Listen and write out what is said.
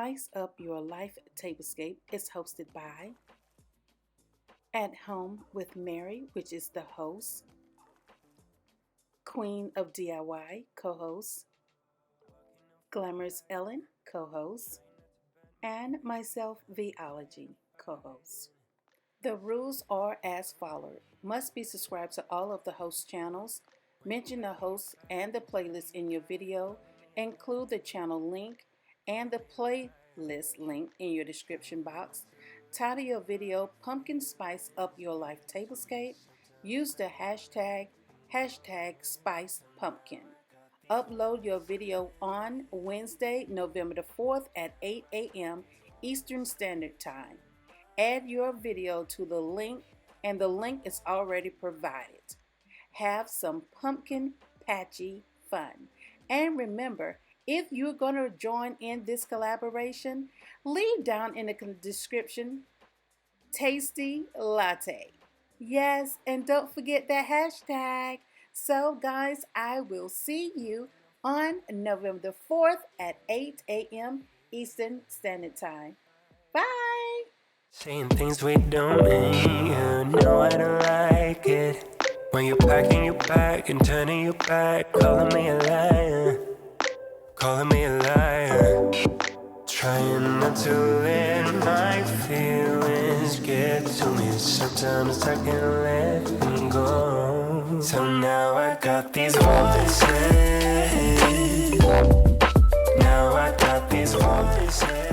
Spice Up Your Life Tablescape is hosted by At Home with Mary, which is the host, Queen of DIY, co-host, Glamour Ellen, co-host, and myself, Vee-ology, co-host. The rules are as follows. Must be subscribed to all of the host channels. Mention the host and the playlist in your video. Include the channel link and the playlist link in your description box. Title your video Pumpkin Spice Up Your Life Tablescape. Use the hashtag #SpicePumpkin. Upload your video on Wednesday, November the 4th at 8 a.m. Eastern Standard Time. Add your video to the link, and the link is already provided. Have some pumpkin patchy fun. And remember, if you're going to join in this collaboration, leave down in the description, Tasty Latte. Yes, and don't forget that hashtag. So guys, I will see you on November the 4th at 8 a.m. Eastern Standard Time. Bye! Saying things we don't mean, you know I don't like it. When you're packing your bag and turning your back, calling me a liar, calling me a liar. Trying not to let my feelings get to me. Sometimes I can't let them go. So now I got these voices. Now I got these voices.